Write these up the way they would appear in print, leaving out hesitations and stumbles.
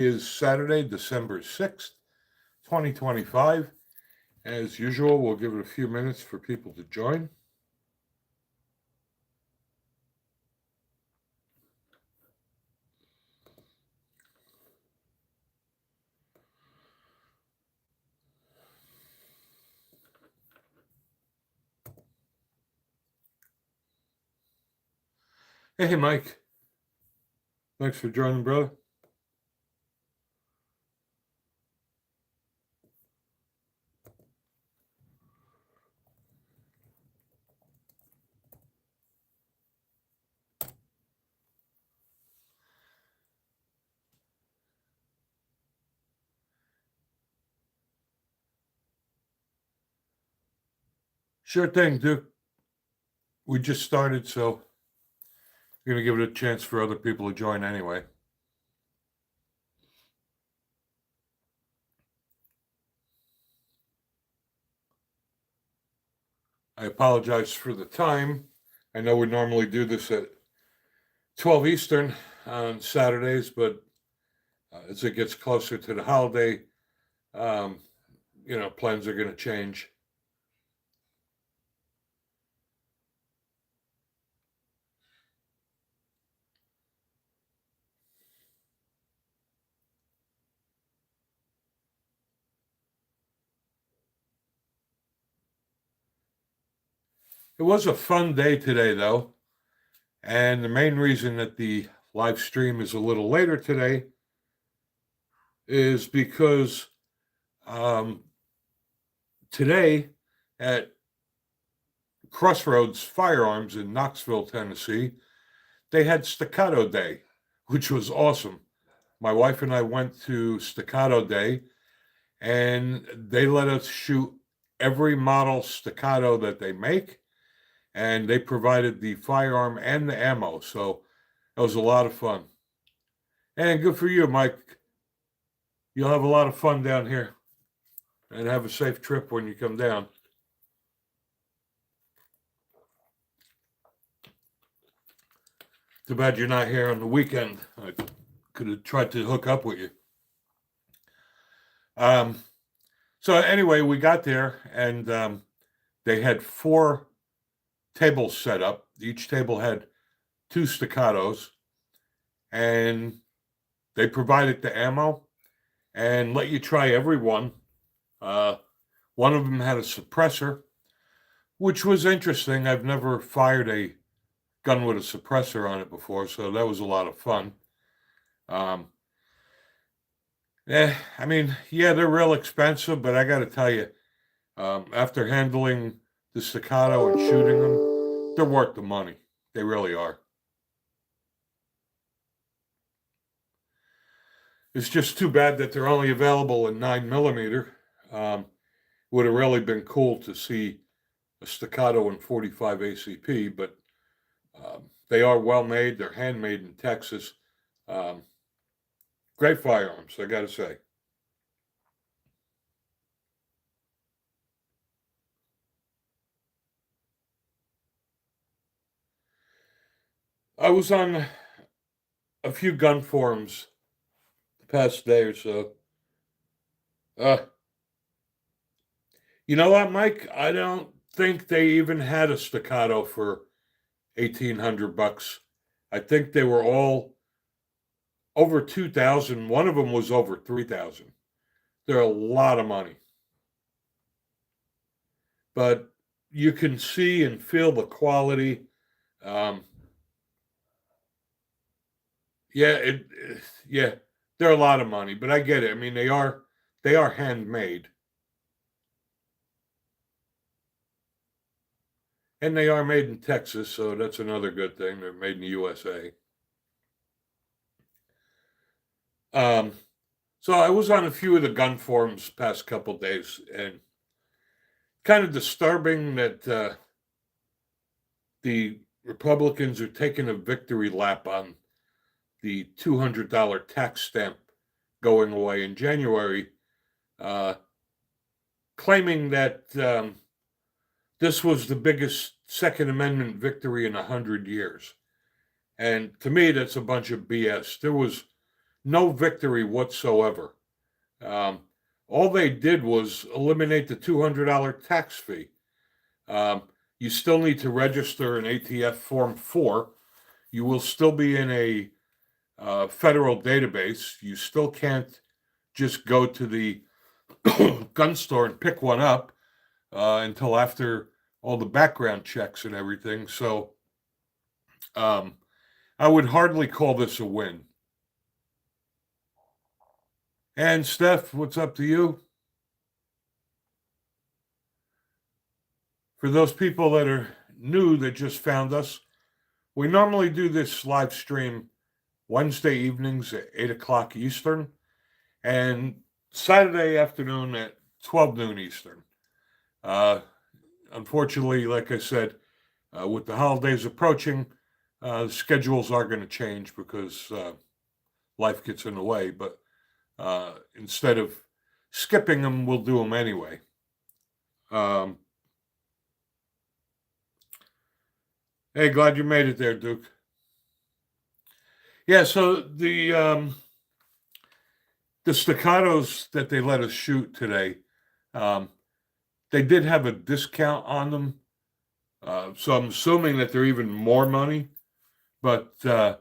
Is Saturday, December 6th, 2025. As usual, we'll give it a few minutes for people to join. Hey, Mike. Thanks for joining, brother. Sure thing, Duke. We just started, so we're going to give it a chance for other people to join anyway. I apologize for the time. I know we normally do this at 12 Eastern on Saturdays, but as it gets closer to the holiday, plans are going to change. It was a fun day today, though. And the main reason that the live stream is a little later today is because today at Crossroads Firearms in Knoxville, Tennessee, they had Staccato Day, which was awesome. My wife and I went to Staccato Day, and they let us shoot every model Staccato that they make, and they provided the firearm and the ammo. So it was a lot of fun. And good for you, Mike. You'll have a lot of fun down here, and have a safe trip when you come down. Too bad you're not here on the weekend. I could have tried to hook up with you. So anyway, we got there, and they had 4 tables set up. Each table had 2 Staccatos, and they provided the ammo and let you try every one. One of them had a suppressor, which was interesting. I've never fired a gun with a suppressor on it before, so that was a lot of fun. They're real expensive, but I got to tell you, after handling the Staccato and shooting them, they're worth the money. They really are. It's just too bad that they're only available in 9mm. Would have really been cool to see a Staccato in 45 ACP, but they are well made. They're handmade in Texas. Great firearms, I got to say. I was on a few gun forums the past day or so. You know what, Mike? I don't think they even had a Staccato for $1,800. I think they were all over 2,000. One of them was over 3,000. They're a lot of money. But you can see and feel the quality. Yeah, they're a lot of money, but I get it. I mean, they are handmade. And they are made in Texas, so that's another good thing. They're made in the USA. So I was on a few of the gun forums past couple days, and kind of disturbing that the Republicans are taking a victory lap on the $200 tax stamp going away in January, claiming that this was the biggest Second Amendment victory in 100 years. And to me, that's a bunch of BS. There was no victory whatsoever. Um, all they did was eliminate the $200 tax fee. Um, you still need to register an ATF Form 4. You will still be in a federal database. You still can't just go to the gun store and pick one up until after all the background checks and everything. So um, I would hardly call this a win. And Steph, what's up to you? For those people that are new that just found us, we normally do this live stream Wednesday evenings at 8 o'clock Eastern and Saturday afternoon at 12 noon Eastern. Unfortunately, like I said, with the holidays approaching, schedules are going to change because life gets in the way. But instead of skipping them, we'll do them anyway. Hey, glad you made it there, Duke. Yeah, so the staccatos that they let us shoot today, they did have a discount on them. So I'm assuming that they're even more money. But the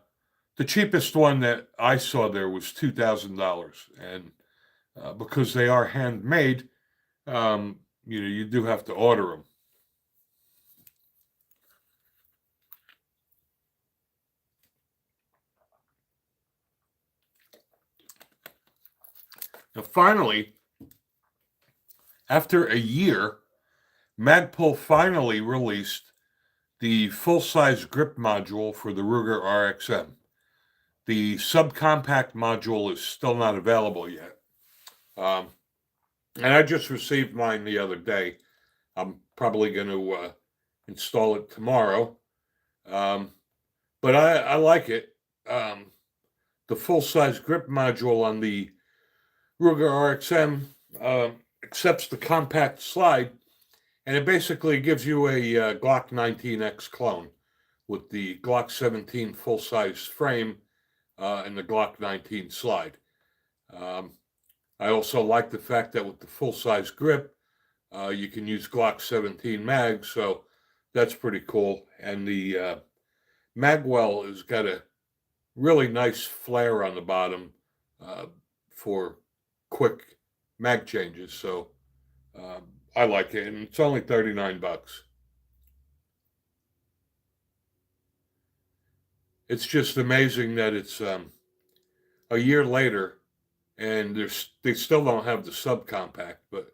cheapest one that I saw there was $2,000. And because they are handmade, you do have to order them. Now, finally, after a year, Magpul finally released the full-size grip module for the Ruger RXM. The subcompact module is still not available yet. And I just received mine the other day. I'm probably going to install it tomorrow. But I like it. The full-size grip module on the Ruger RXM accepts the compact slide, and it basically gives you a Glock 19X clone with the Glock 17 full-size frame and the Glock 19 slide. I also like the fact that with the full-size grip, you can use Glock 17 mags, so that's pretty cool. And the magwell has got a really nice flare on the bottom for quick mag changes, so I like it, and it's only $39. It's just amazing that it's a year later, and they still don't have the subcompact. But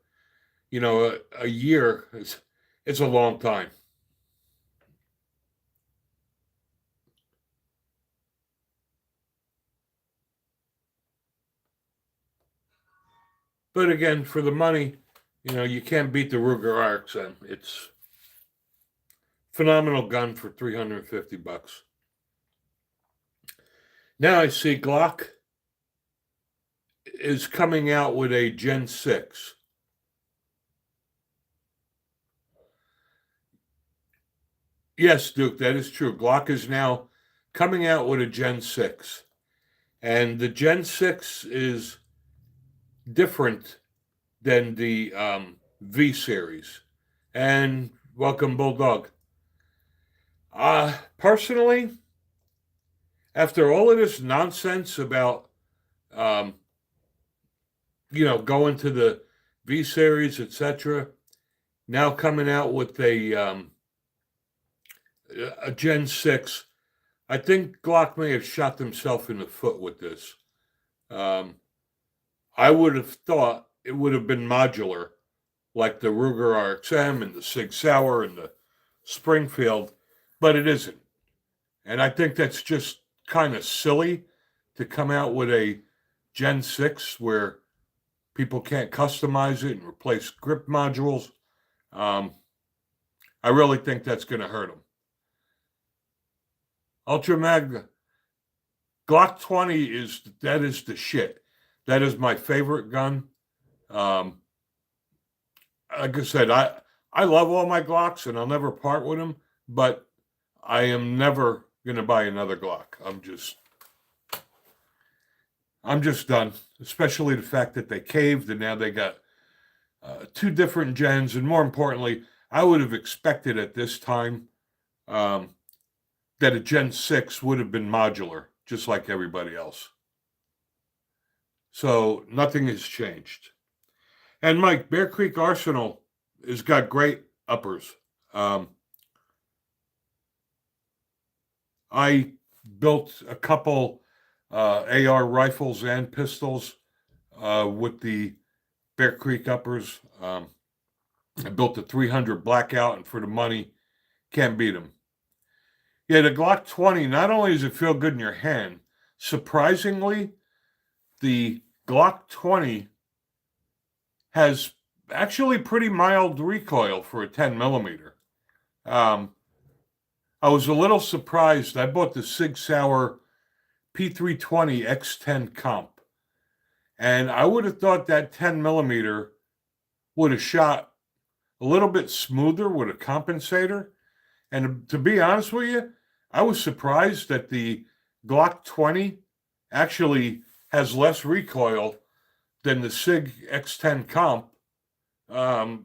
a year it's a long time. But again, for the money, you can't beat the Ruger RXM. It's phenomenal gun for $350. Now I see Glock is coming out with a Gen 6. Yes, Duke, that is true. Glock is now coming out with a Gen 6. And the Gen 6 is different than the V series. And welcome, Bulldog. Personally, after all of this nonsense about, going to the V series, etc., now coming out with a Gen 6, I think Glock may have shot themselves in the foot with this. I would have thought it would have been modular, like the Ruger RXM and the Sig Sauer and the Springfield, but it isn't. And I think that's just kind of silly to come out with a Gen 6 where people can't customize it and replace grip modules. I really think that's going to hurt them. Ultra Mag Glock 20 is the shit. That is my favorite gun. Like I said, I love all my Glocks and I'll never part with them, but I am never going to buy another Glock. I'm just done, especially the fact that they caved and now they got two different gens. And more importantly, I would have expected at this time um, that a Gen 6 would have been modular, just like everybody else. So nothing has changed. And Mike, Bear Creek Arsenal has got great uppers. I built a couple AR rifles and pistols with the Bear Creek uppers. I built the 300 Blackout, and for the money, can't beat them. Yeah, the Glock 20, not only does it feel good in your hand, surprisingly, the Glock 20 has actually pretty mild recoil for a 10 millimeter. I was a little surprised. I bought the Sig Sauer P320 X10 Comp, and I would have thought that 10 millimeter would have shot a little bit smoother with a compensator. And to be honest with you, I was surprised that the Glock 20 actually has less recoil than the Sig X10 Comp. I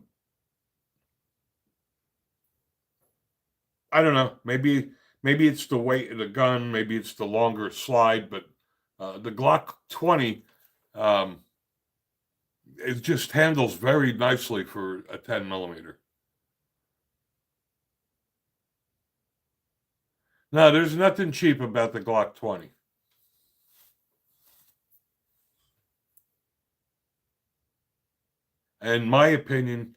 don't know. Maybe it's the weight of the gun. Maybe it's the longer slide. But the Glock 20, it just handles very nicely for a 10 millimeter. No, there's nothing cheap about the Glock 20. In my opinion,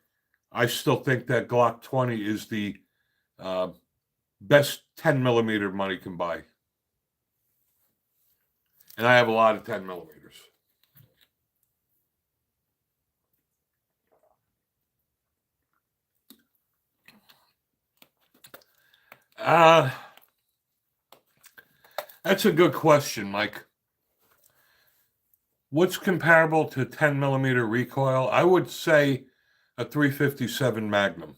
I still think that Glock 20 is the best 10 millimeter money can buy. And I have a lot of 10 millimeters. That's a good question, Mike. What's comparable to 10 millimeter recoil? I would say a 357 Magnum.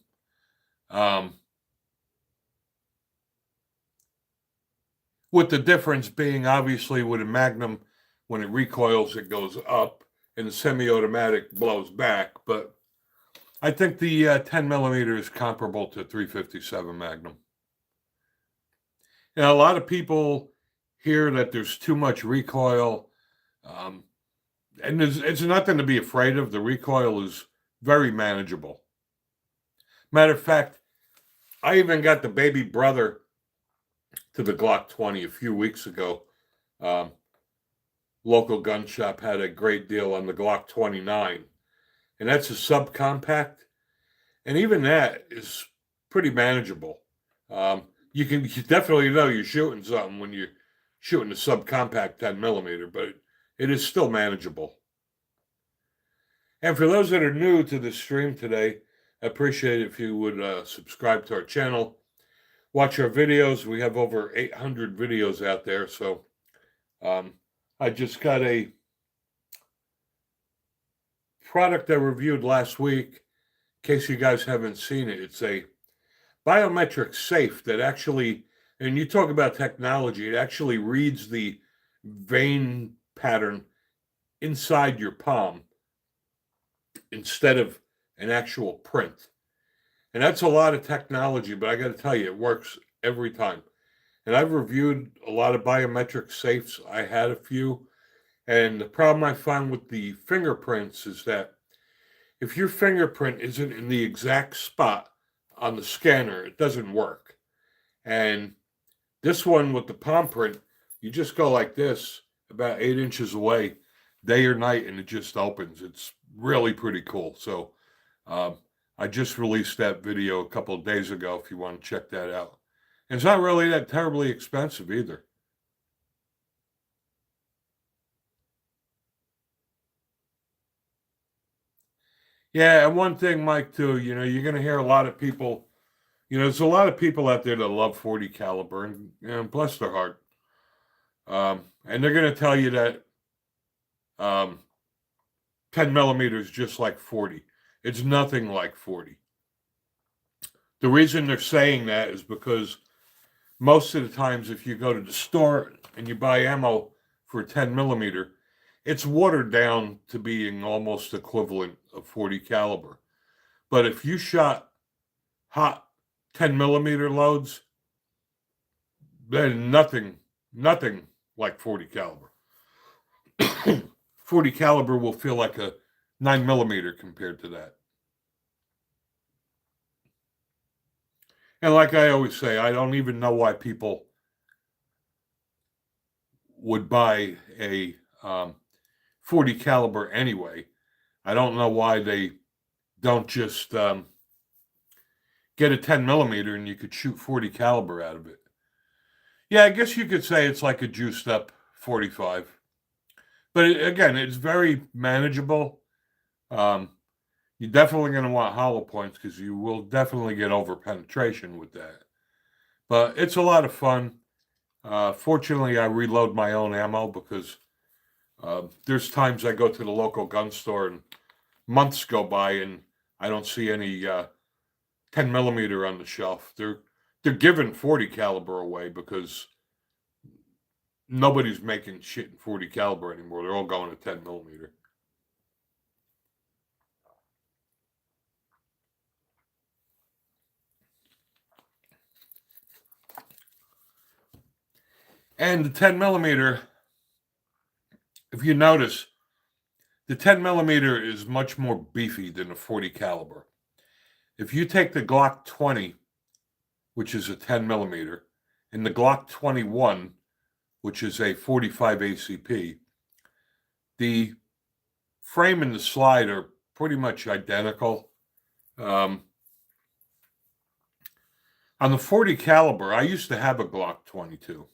With the difference being, obviously, with a Magnum, when it recoils, it goes up, and the semi-automatic blows back. But I think the 10 millimeter is comparable to 357 Magnum. A lot of people hear that there's too much recoil, and it's nothing to be afraid of. The recoil is very manageable. Matter of fact, I even got the baby brother to the Glock 20 a few weeks ago. Local gun shop had a great deal on the Glock 29, and that's a subcompact, and even that is pretty manageable. You definitely know you're shooting something when you're shooting a subcompact 10 millimeter, but it is still manageable. And for those that are new to the stream today, I appreciate it if you would subscribe to our channel, watch our videos. We have over 800 videos out there. So I just got a product I reviewed last week. In case you guys haven't seen it, it's a biometric safe that actually, and you talk about technology, it actually reads the vein pattern inside your palm instead of an actual print. And that's a lot of technology, but I got to tell you, it works every time. And I've reviewed a lot of biometric safes. I had a few. And the problem I found with the fingerprints is that if your fingerprint isn't in the exact spot on the scanner, it doesn't work. And this one with the palm print, you just go like this, about 8 inches away, day or night, and it just opens. It's really pretty cool. So I just released that video a couple of days ago if you want to check that out. And it's not really that terribly expensive either. Yeah, and one thing, Mike, too, you're going to hear a lot of people, there's a lot of people out there that love 40 caliber, and bless their heart. And they're going to tell you that 10 millimeters just like 40. It's nothing like 40. The reason they're saying that is because most of the times if you go to the store and you buy ammo for 10 millimeter, it's watered down to being almost equivalent of 40 caliber. But if you shot hot 10 millimeter loads, then nothing like 40 caliber. 40 caliber will feel like a 9 millimeter compared to that. And like I always say, I don't even know why people would buy a 40 caliber anyway. I don't know why they don't just get a 10 millimeter and you could shoot 40 caliber out of it. Yeah, I guess you could say it's like a juiced up 45. But again, it's very manageable. You're definitely going to want hollow points because you will definitely get over penetration with that. But it's a lot of fun. Fortunately, I reload my own ammo because there's times I go to the local gun store and months go by and I don't see any 10 millimeter on the shelf. They're giving 40 caliber away because nobody's making shit in 40 caliber anymore. They're all going to 10 millimeter. And the 10 millimeter, if you notice, the 10 millimeter is much more beefy than the 40 caliber. If you take the Glock 20, which is a 10 millimeter, and the Glock 21, which is a 45 ACP, the frame and the slide are pretty much identical. On the 40 caliber, I used to have a Glock 22.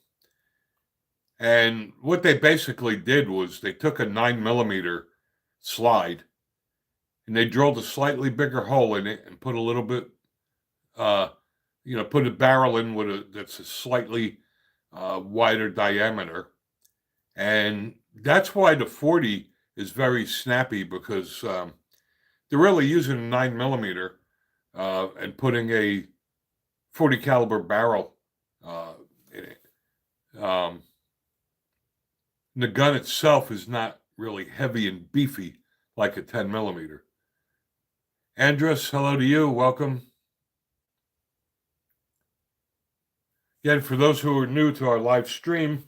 And what they basically did was they took a 9 millimeter slide and they drilled a slightly bigger hole in it and put a little bit, put a barrel in that's a slightly wider diameter. And that's why the 40 is very snappy because they're really using a 9 millimeter and putting a 40 caliber barrel in it. The gun itself is not really heavy and beefy like a 10 millimeter. Andres, hello to you. Welcome. Again, for those who are new to our live stream,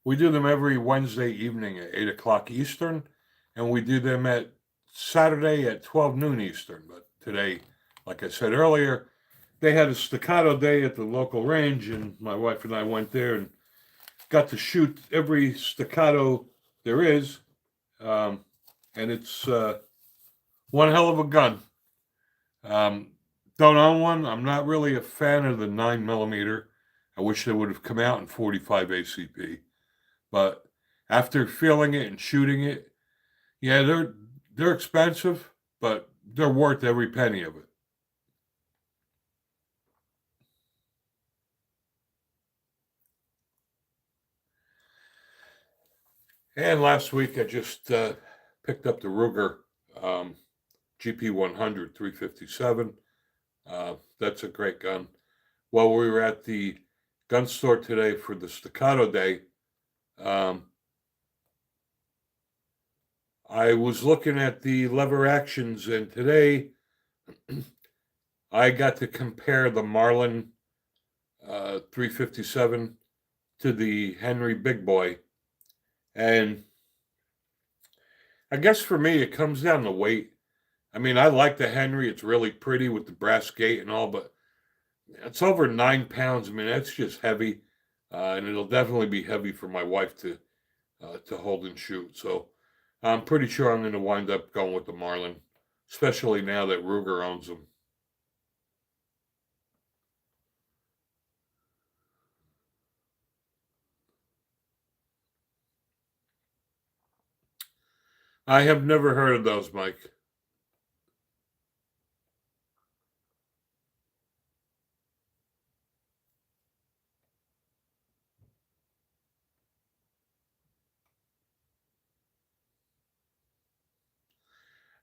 we do them every Wednesday evening at 8 o'clock Eastern, and we do them at Saturday at 12 noon Eastern. But today, like I said earlier, they had a staccato day at the local range, and my wife and I went there and got to shoot every staccato there is, and it's one hell of a gun. Don't own one. I'm not really a fan of the 9 millimeter. I wish they would have come out in 45 ACP. But after feeling it and shooting it, yeah, they're expensive, but they're worth every penny of it. And last week I just picked up the Ruger GP100 357. That's a great gun. While we were at the gun store today for the staccato day, I was looking at the lever actions, and today I got to compare the Marlin 357 to the Henry Big Boy. And I guess for me, it comes down to weight. I mean, I like the Henry. It's really pretty with the brass gate and all, but it's over 9 pounds. I mean, that's just heavy. And it'll definitely be heavy for my wife to hold and shoot. So I'm pretty sure I'm going to wind up going with the Marlin, especially now that Ruger owns them. I have never heard of those, Mike.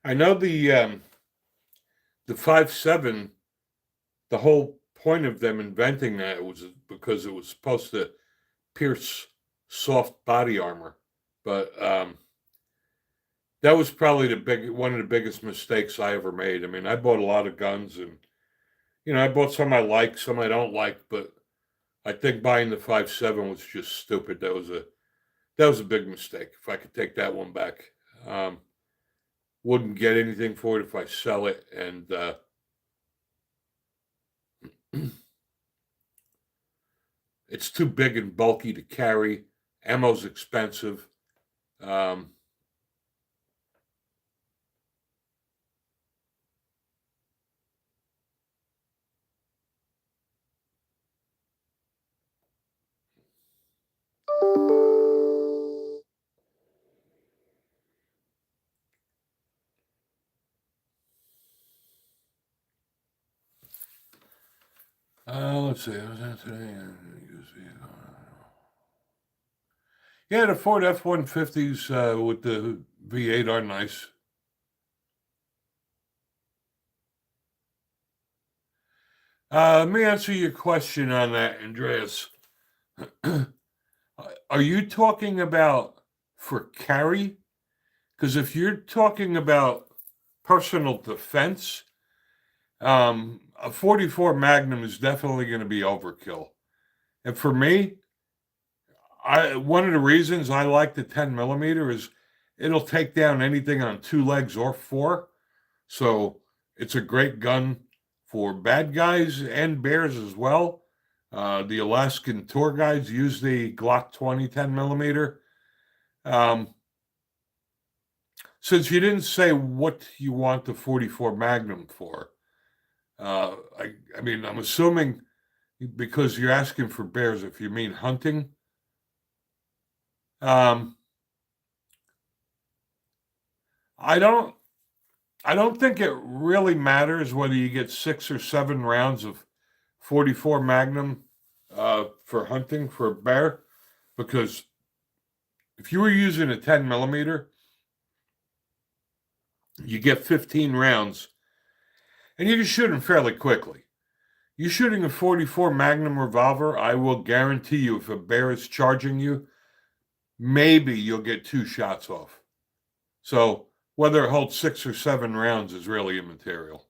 I know the 5.7. The whole point of them inventing that was because it was supposed to pierce soft body armor, but That was probably one of the biggest mistakes I ever made. I mean, I bought a lot of guns, and I bought some I like, some I don't like, but I think buying the 5.7 was just stupid. That was a big mistake. If I could take that one back, um, wouldn't get anything for it if I sell it, and it's too big and bulky to carry. Ammo's expensive. Um, let's see. Was that today? Yeah, the Ford F-150s with the V8 are nice. Let me answer your question on that, Andreas. Are you talking about for carry? Because if you're talking about personal defense, a 44 Magnum is definitely going to be overkill. And for me, one of the reasons I like the 10 millimeter is it'll take down anything on two legs or four. So it's a great gun for bad guys and bears as well. The Alaskan tour guides use the Glock 20 10 millimeter. Since you didn't say what you want the 44 Magnum for, I mean, I'm assuming because you're asking for bears, if you mean hunting. Um, I don't I don't think it really matters whether you get 6 or 7 rounds of 44 Magnum for hunting for a bear, because if you were using a 10 millimeter, you get 15 rounds and you can shoot them fairly quickly. You're shooting a 44 Magnum revolver, I will guarantee you, if a bear is charging you, maybe you'll get 2 shots off. So whether it holds 6 or 7 rounds is really immaterial.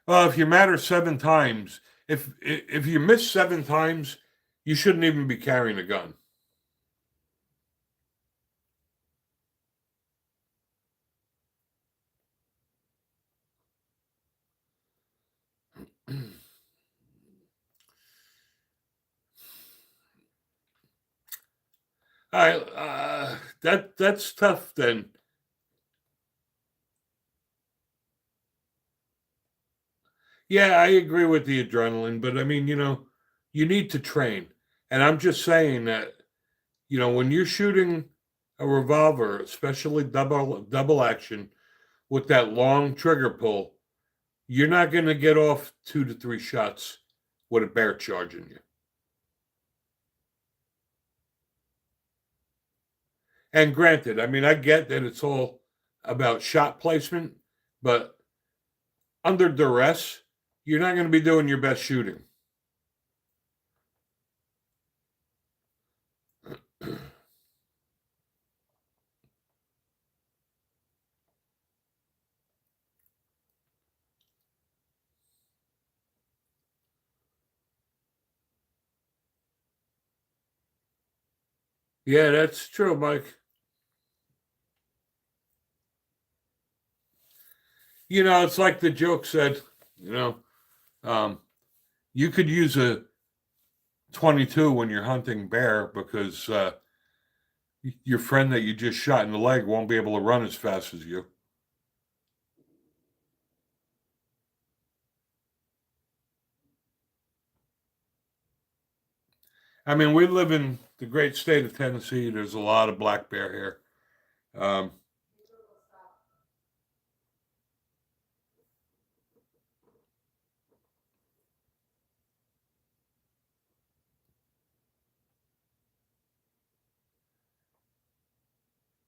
Well, if you matter 7 times, if you miss 7 times, you shouldn't even be carrying a gun. I that's tough then. Yeah, I agree with the adrenaline, but I mean, you need to train. And I'm just saying that, when you're shooting a revolver, especially double action with that long trigger pull, you're not going to get off 2 to 3 shots with a bear charging you. And granted, I mean, I get that it's all about shot placement, but under duress, you're not going to be doing your best shooting. Yeah, that's true, Mike. It's like the joke said, you know, um, you could use a 22 when you're hunting bear because your friend that you just shot in the leg won't be able to run as fast as you. I mean, we live in the great state of Tennessee. There's a lot of black bear here. Um,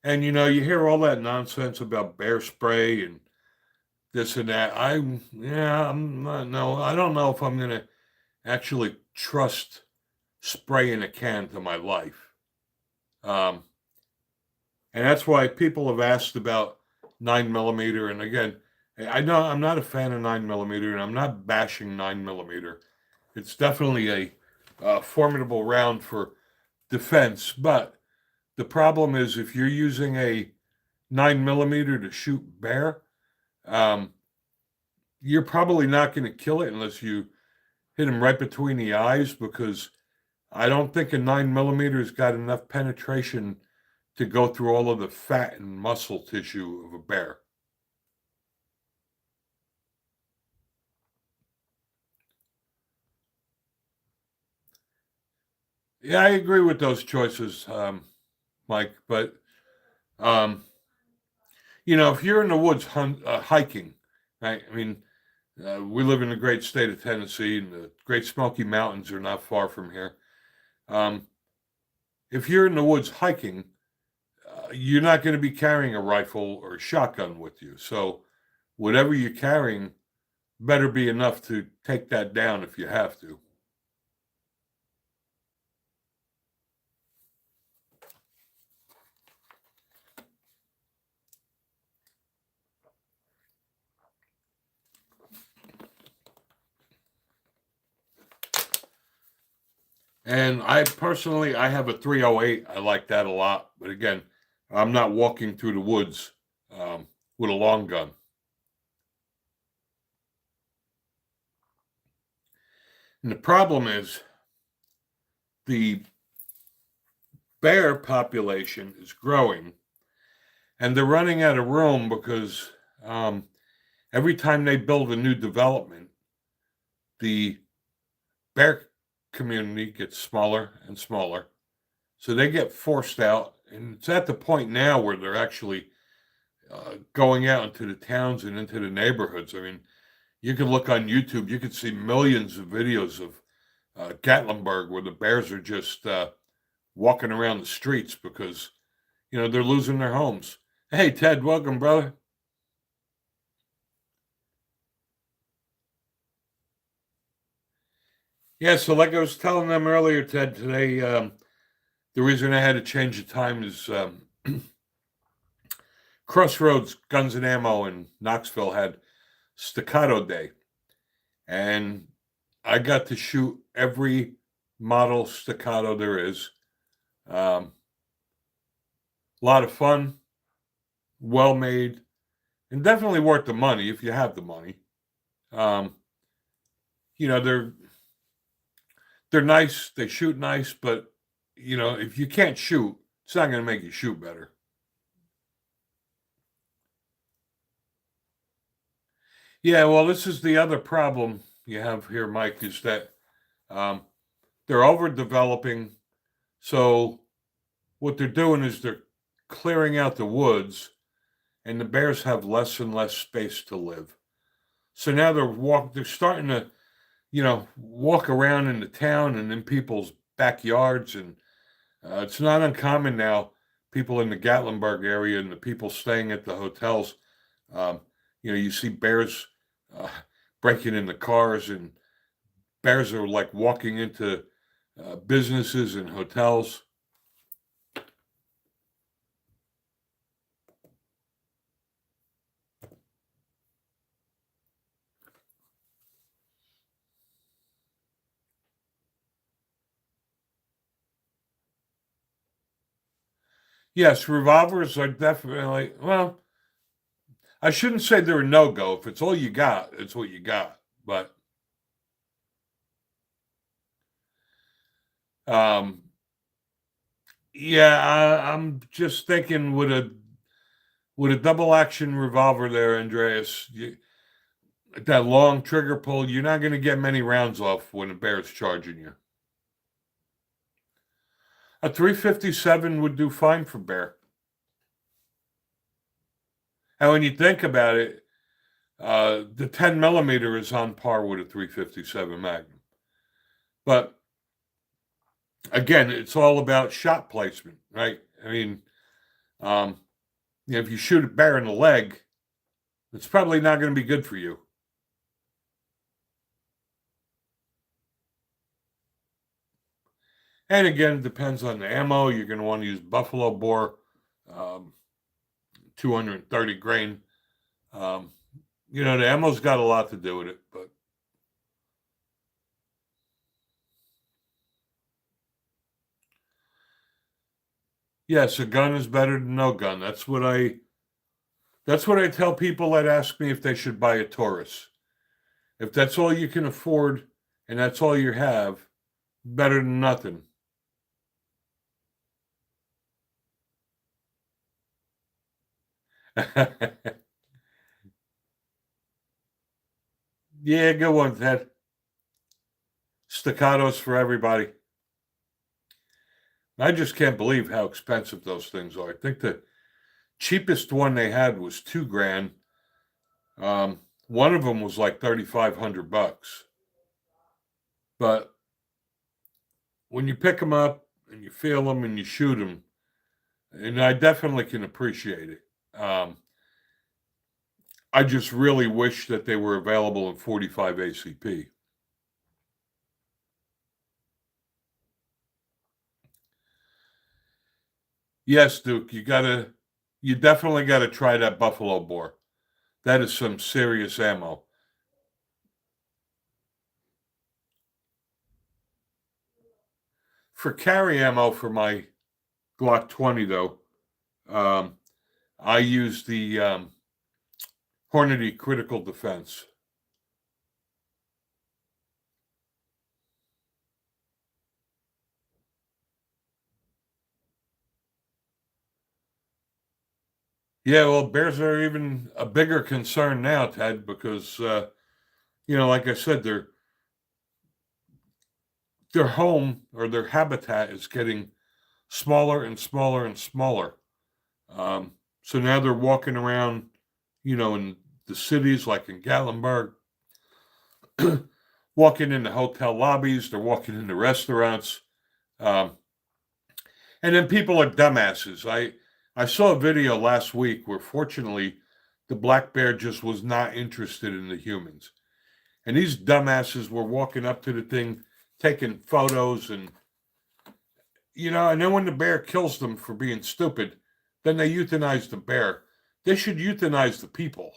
and you hear all that nonsense about bear spray and this and that. I'm not, no, I don't know if I'm going to actually trust spray in a can to my life. Um, And that's why people have asked about 9 millimeter. And again, I know I'm not a fan of 9 millimeter, and I'm not bashing 9 millimeter. It's definitely a formidable round for defense. But the problem is if you're using a 9 millimeter to shoot bear, um, you're probably not going to kill it unless you hit him right between the eyes, because I don't think a 9 millimeter's got enough penetration to go through all of the fat and muscle tissue of a bear. Yeah, I agree with those choices, Mike. But um, if you're in the woods hiking, right? I mean, we live in the great state of Tennessee, and the Great Smoky Mountains are not far from here. Um, if you're in the woods hiking, you're not going to be carrying a rifle or a shotgun with you. So whatever you're carrying better be enough to take that down if you have to. And I have a 308. I like that a lot. But again, I'm not walking through the woods with a long gun. And the problem is the bear population is growing, and they're running out of room because every time they build a new development, the bear community gets smaller and smaller. So they get forced out. And it's at the point now where they're actually going out into the towns and into the neighborhoods. I mean, you can look on YouTube, you can see millions of videos of Gatlinburg where the bears are just walking around the streets because, they're losing their homes. Hey, Ted, welcome, brother. Yeah, so like I was telling them earlier, Ted, today, the reason I had to change the time is Crossroads Guns and Ammo in Knoxville had Staccato Day. And I got to shoot every model staccato there is. A lot of fun, well made, and definitely worth the money if you have the money. Um, you know, they're nice, they shoot nice, but if you can't shoot, it's not going to make you shoot better. Yeah, well, this is the other problem you have here, Mike, is that um, they're overdeveloping. So what they're doing is they're clearing out the woods, and the bears have less and less space to live. So now they're starting to, walk around in the town and in people's backyards, and it's not uncommon now. People in the Gatlinburg area and the people staying at the hotels, um, you see bears uh, breaking into cars, and bears are like walking into businesses and hotels. Yes, revolvers are definitely, well, I shouldn't say they're a no go. If it's all you got, it's what you got. But um, yeah, I'm just thinking with a double action revolver there, Andreas. That long trigger pull, you're not going to get many rounds off when a bear's charging you. A 357 would do fine for bear. And when you think about it, the 10 millimeter is on par with a 357 Magnum. But again, it's all about shot placement, right? I mean, um, if you shoot a bear in the leg, it's probably not going to be good for you. And again, it depends on the ammo. You're going to want to use buffalo bore um, 230 grain. Um, the ammo's got a lot to do with it, but yes, a gun is better than no gun. That's what I tell people that ask me if they should buy a Taurus. If that's all you can afford and that's all you have, better than nothing. Yeah, good one, Ted. Staccatos for everybody. I just can't believe how expensive those things are. I think the cheapest one they had was $2,000. One of them was like $3,500. But when you pick them up and you feel them and you shoot them, and I definitely can appreciate it. I just really wish that they were available in 45 ACP. Yes, Duke, you definitely gotta try that Buffalo Bore. That is some serious ammo. For carry ammo for my Glock 20, though, um, I use the Hornady Critical Defense. Yeah, well, bears are even a bigger concern now, Ted, because like I said, their home or their habitat is getting smaller and smaller and smaller. So now they're walking around, in the cities like in Gatlinburg, walking into hotel lobbies, they're walking into restaurants. Um, and then people are dumbasses. I saw a video last week where fortunately the black bear just was not interested in the humans. And these dumbasses were walking up to the thing, taking photos and then when the bear kills them for being stupid, then they euthanize the bear. They should euthanize the people.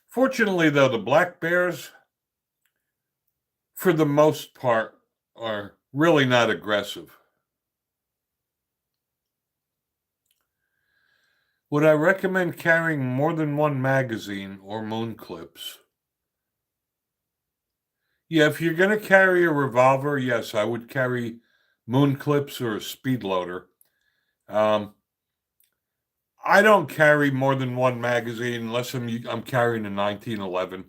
Fortunately, though, the black bears, for the most part, are really not aggressive. Would I recommend carrying more than one magazine or moon clips? Yeah, if you're going to carry a revolver, yes, I would carry moon clips or a speed loader. Um, I don't carry more than one magazine unless I'm carrying a 1911.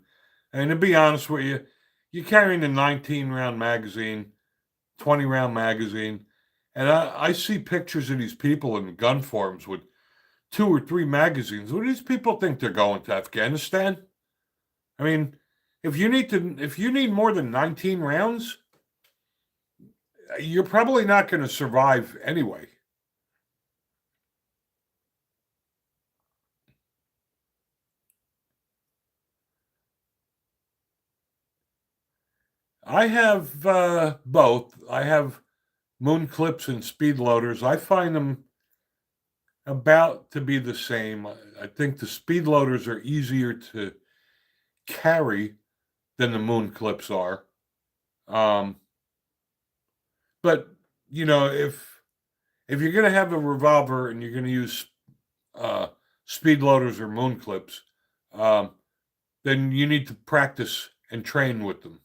And to be honest with you, you're carrying a 19 round magazine, 20 round magazine, and I see pictures of these people in gun forms with 2 or 3 magazines. What do these people think they're going to Afghanistan? I mean, if you need more than 19 rounds, you're probably not going to survive anyway. I have both. I have moon clips and speed loaders. I find them about to be the same. I think the speed loaders are easier to carry than the moon clips are. Um, but if you're going to have a revolver and you're going to use uh, speed loaders or moon clips, um, then you need to practice and train with them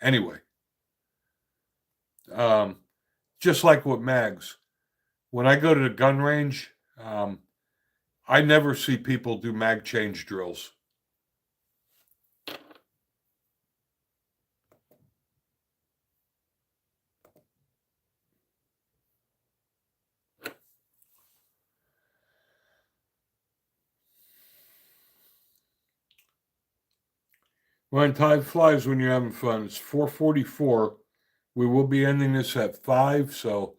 anyway. Um, just like with mags, when I go to the gun range, I never see people do mag change drills. When time flies when you're having fun. It's 4:44. We will be ending this at 5. So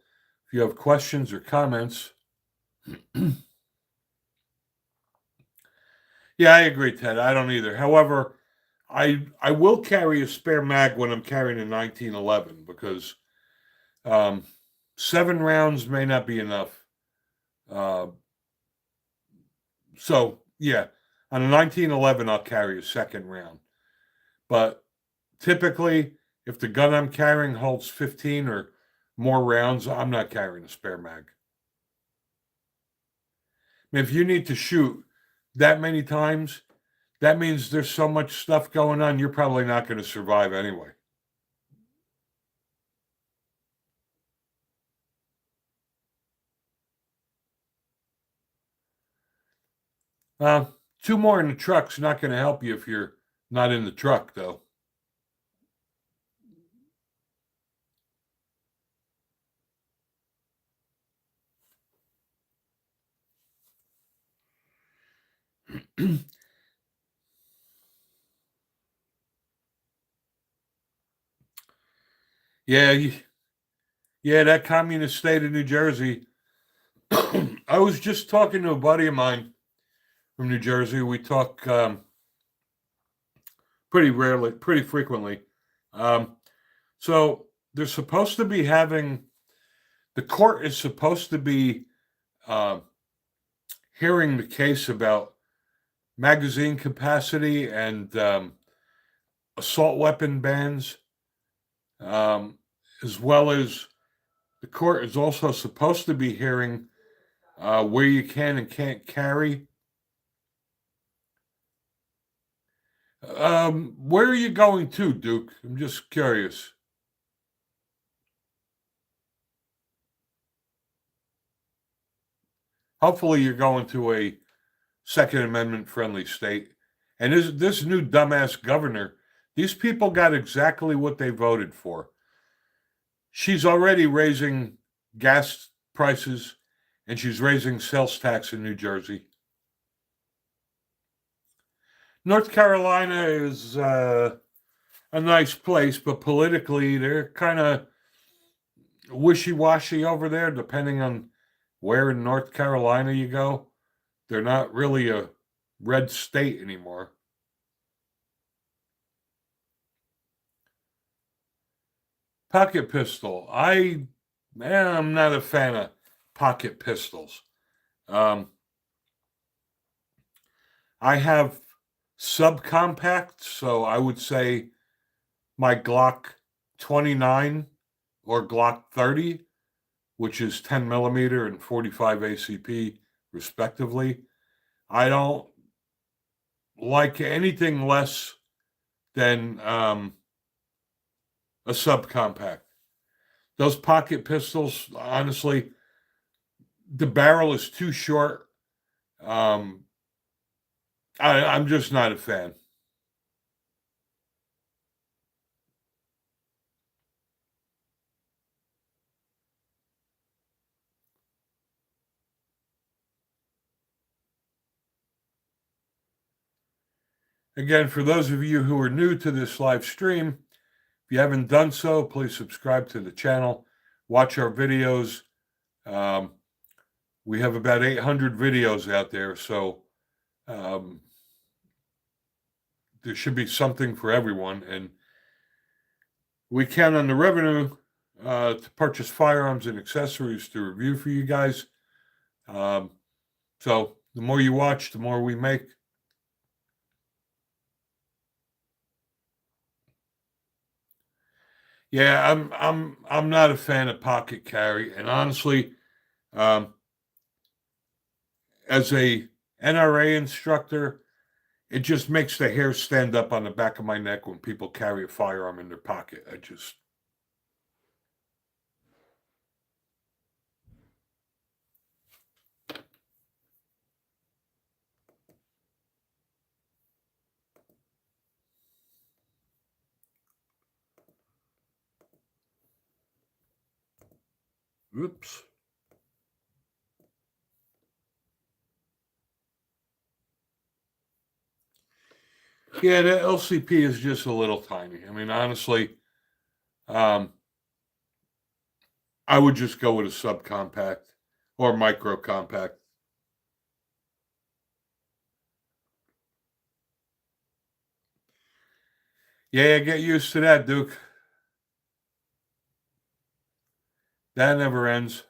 if you have questions or comments, yeah, I agree, Ted. I don't either. However, I will carry a spare mag when I'm carrying a 1911 because um, 7 rounds may not be enough. Uh, so yeah, on a 1911 I'll carry a second round, but typically if the gun I'm carrying holds 15 or more rounds, I'm not carrying a spare mag. I mean, if you need to shoot that many times, that means there's so much stuff going on, you're probably not going to survive anyway. Uh, 2 more in the truck's not going to help you if you're not in the truck, though. Yeah, yeah, that communist state of New Jersey. I was just talking to a buddy of mine from New Jersey. We talk pretty rarely, pretty frequently. Um, so they're supposed to be having the court is supposed to be uh, hearing the case about magazine capacity and assault weapon bans, um, as well as the court is also supposed to be hearing where you can and can't carry. Where are you going to, Duke? I'm just curious. Hopefully, you're going to a Second Amendment friendly state. And this new dumbass governor, these people got exactly what they voted for. She's already raising gas prices and she's raising sales tax in New Jersey. North Carolina is a nice place, but politically, they're kind of wishy washy over there, depending on where in North Carolina you go. They're not really a red state anymore. Pocket pistol. I'm not a fan of pocket pistols. Um, I have subcompact, so I would say my Glock 29 or Glock 30, which is 10 millimeter and 45 ACP, respectively. I don't like anything less than a subcompact. Those pocket pistols, honestly, the barrel is too short. Um, I'm just not a fan. Again, for those of you who are new to this live stream, if you haven't done so, please subscribe to the channel, watch our videos. Um, we have about 800 videos out there, so um, there should be something for everyone. And we count on the revenue to purchase firearms and accessories to review for you guys. Um, so the more you watch, the more we make. Yeah, I'm not a fan of pocket carry, and honestly, um, as a NRA instructor, it just makes the hair stand up on the back of my neck when people carry a firearm in their pocket. I just oops. Yeah, the LCP is just a little tiny. I mean, honestly, um, I would just go with a subcompact or micro compact. Yeah, get used to that, Duke. That never ends.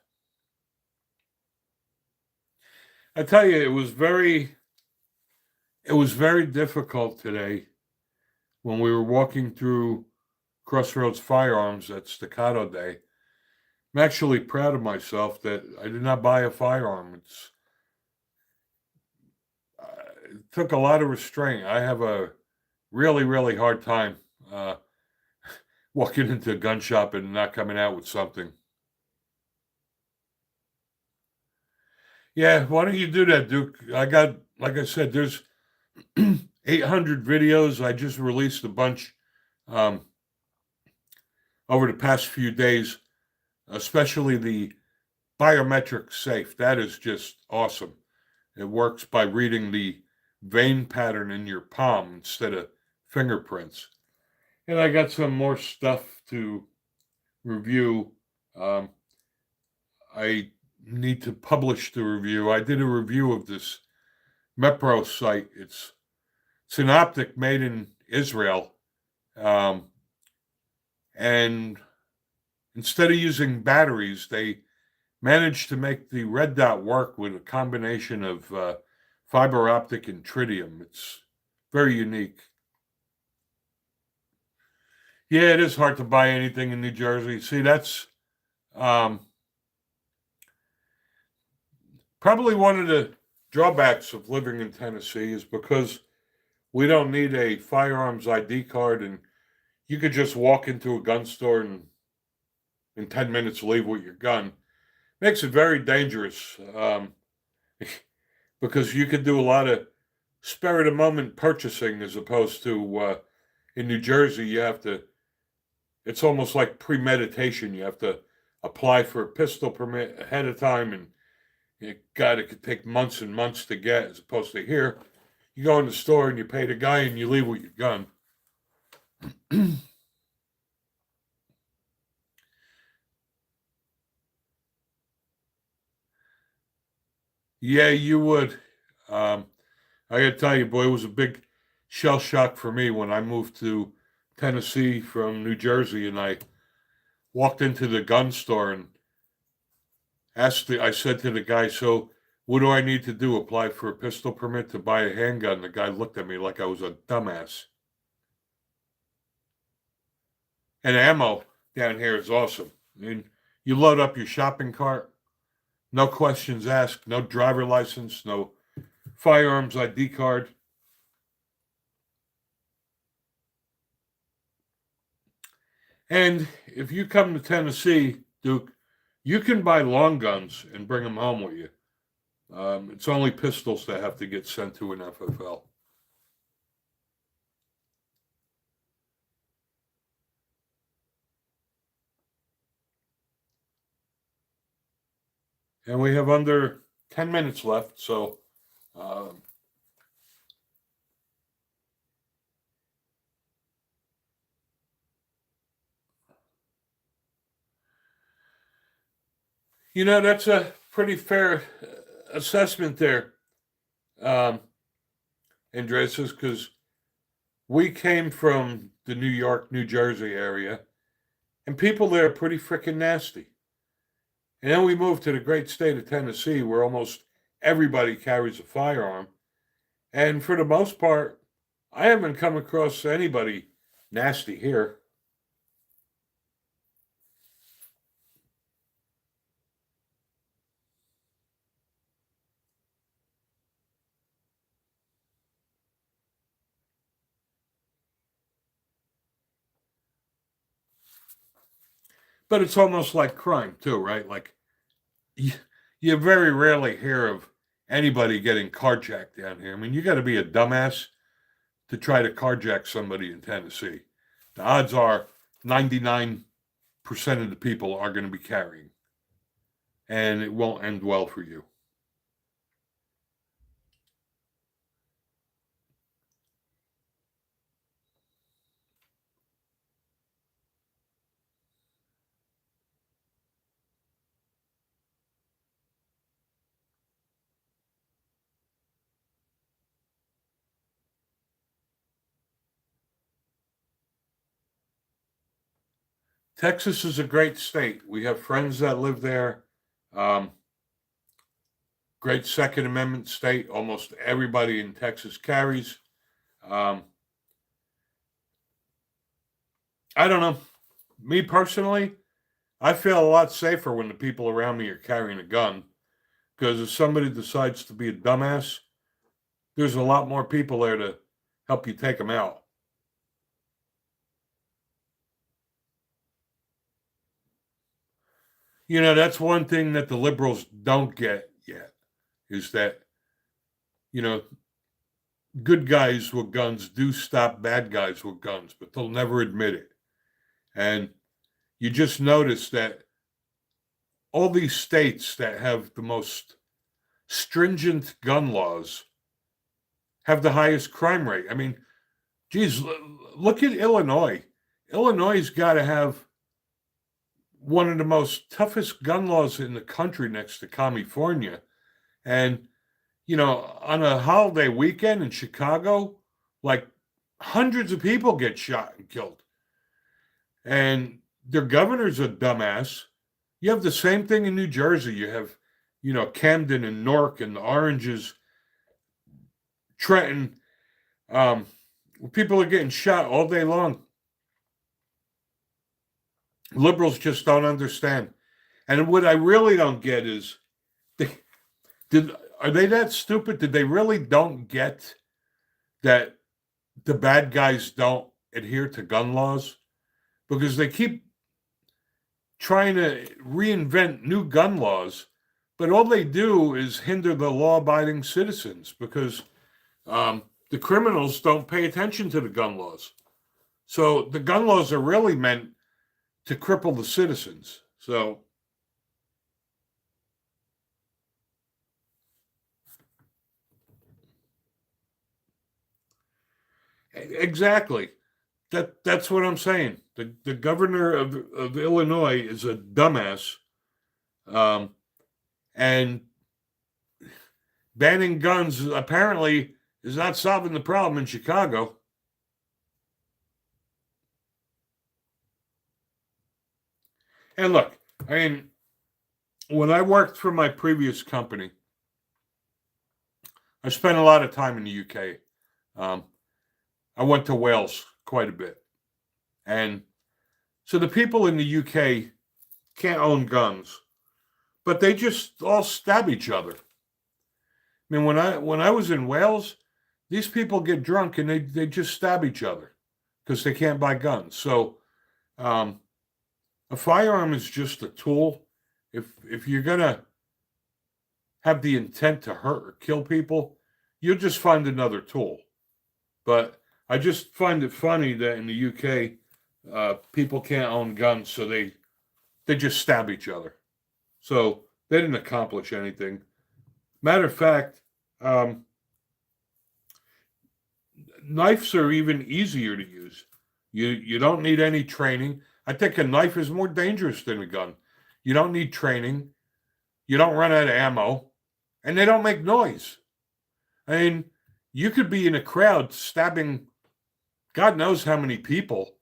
I tell you, it was very difficult today when we were walking through Crossroads Firearms at Staccato Day. I'm actually proud of myself that I did not buy a firearm. It took a lot of restraint. I have a really, really hard time uh, walking into a gun shop and not coming out with something. Yeah, why don't you do that, Duke? Like I said, there's 800 videos. I just released a bunch um, over the past few days, especially the biometric safe. That is just awesome. It works by reading the vein pattern in your palm instead of fingerprints. And I got some more stuff to review. Um, I need to publish the review. I did a review of this Mepro site. It's an optic made in Israel, um, and instead of using batteries, they managed to make the red dot work with a combination of fiber optic and tritium. It's very unique. Yeah, it is hard to buy anything in New Jersey. See, that's um, probably one of the drawbacks of living in Tennessee is because we don't need a firearms ID card, and you could just walk into a gun store and in 10 minutes leave with your gun. Makes it very dangerous because you could do a lot of spur of the moment purchasing as opposed to in New Jersey, it's almost like premeditation. You have to apply for a pistol permit ahead of time, and God, it could take months and months to get, as opposed to here. You go in the store and you pay the guy and you leave with your gun. Yeah, you would. Um, I got to tell you, boy, it was a big shell shock for me when I moved to Tennessee from New Jersey, and I walked into the gun store and I said to the guy, "So, what do I need to do? Apply for a pistol permit to buy a handgun?" The guy looked at me like I was a dumbass. And ammo down here is awesome. I mean, you load up your shopping cart, no questions asked, no driver license, no firearms ID card. And if you come to Tennessee, Duke, you can buy long guns and bring them home with you. It's only pistols that have to get sent to an FFL. And we have under 10 minutes left, so um, that's a pretty fair assessment there, um, Andres, because we came from the New York, New Jersey area, and people there are pretty freaking nasty. And then we moved to the great state of Tennessee, where almost everybody carries a firearm. And for the most part, I haven't come across anybody nasty here. But it's almost like crime, too, right? Like, you, you very rarely hear of anybody getting carjacked down here. I mean, you got to be a dumbass to try to carjack somebody in Tennessee. The odds are 99% of the people are going to be carrying, and it won't end well for you. Texas is a great state. We have friends that live there. Um, Great Second Amendment state. Almost everybody in Texas carries. Um, I don't know. Me personally, I feel a lot safer when the people around me are carrying a gun because if somebody decides to be a dumbass, there's a lot more people there to help you take them out. That's one thing that the liberals don't get yet is that, you know, good guys with guns do stop bad guys with guns, but they'll never admit it. And you just notice that all these states that have the most stringent gun laws have the highest crime rate. I mean, geez, look at Illinois. Illinois has got to have one of the most toughest gun laws in the country next to California. And, on a holiday weekend in Chicago, like hundreds of people get shot and killed. And their governor's a dumbass. You have the same thing in New Jersey. You have, Camden and Newark and the Oranges, Trenton. People are getting shot all day long. Liberals just don't understand. And what I really don't get is, are they that stupid? Did they really don't get that the bad guys don't adhere to gun laws? Because they keep trying to reinvent new gun laws, but all they do is hinder the law-abiding citizens because the criminals don't pay attention to the gun laws. So the gun laws are really meant to cripple the citizens. So exactly. That's what I'm saying. The governor of Illinois is a dumbass. And banning guns apparently is not solving the problem in Chicago. And look, I mean, when I worked for my previous company, I spent a lot of time in the UK. I went to Wales quite a bit. And so the people in the UK can't own guns, but they just all stab each other. I mean, when I was in Wales, these people get drunk and they just stab each other because they can't buy guns. So a firearm is just a tool. If you're gonna have the intent to hurt or kill people, you'll just find another tool. But I just find it funny that in the UK, people can't own guns, so they just stab each other. So they didn't accomplish anything. Matter of fact, knives are even easier to use. You don't need any training. I think a knife is more dangerous than a gun. You don't need training. You don't run out of ammo, and they don't make noise. I mean, you could be in a crowd stabbing God knows how many people,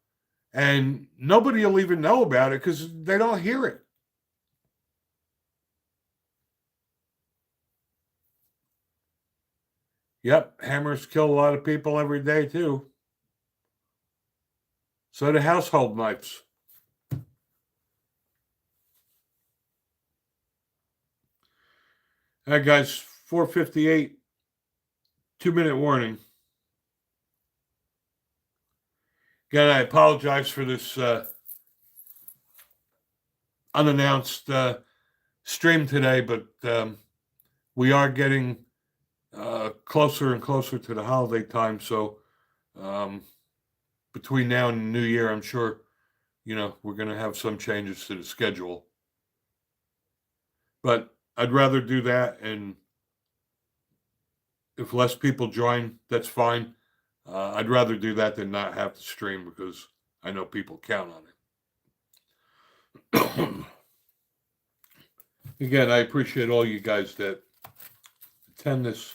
and nobody will even know about it because they don't hear it. Yep, hammers kill a lot of people every day, too. So do household knives. All right, guys, 4:58, 2-minute warning. Again, I apologize for this unannounced stream today, but we are getting closer and closer to the holiday time. So between now and the new year, I'm sure, we're going to have some changes to the schedule. But I'd rather do that. And if less people join, that's fine. I'd rather do that than not have to stream because I know people count on it. Again, I appreciate all you guys that attend this.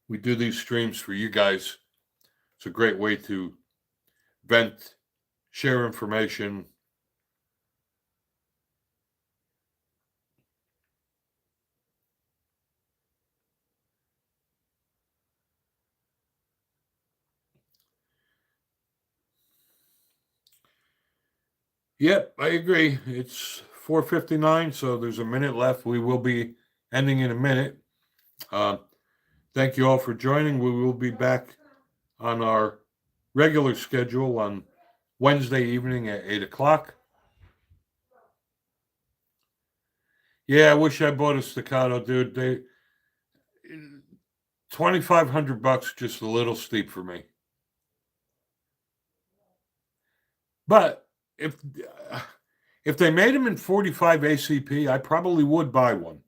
We do these streams for you guys. It's a great way to vent, share information. Yep, I agree. It's 4:59, so there's a minute left. We will be ending in a minute. Thank you all for joining. We will be back on our regular schedule on Wednesday evening at 8 o'clock. Yeah, I wish I bought a staccato, dude. They $2,500 just a little steep for me. But if they made them in 45 ACP, I probably would buy one.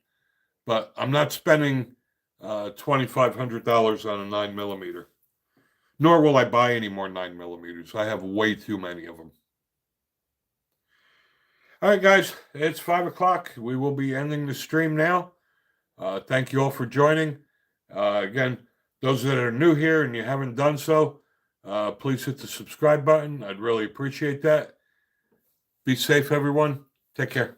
But I'm not spending $2,500 on a 9mm. Nor will I buy any more 9mm. I have way too many of them. All right, guys, it's 5 o'clock. We will be ending the stream now. Thank you all for joining. Again, those that are new here and you haven't done so, please hit the subscribe button. I'd really appreciate that. Be safe, everyone. Take care.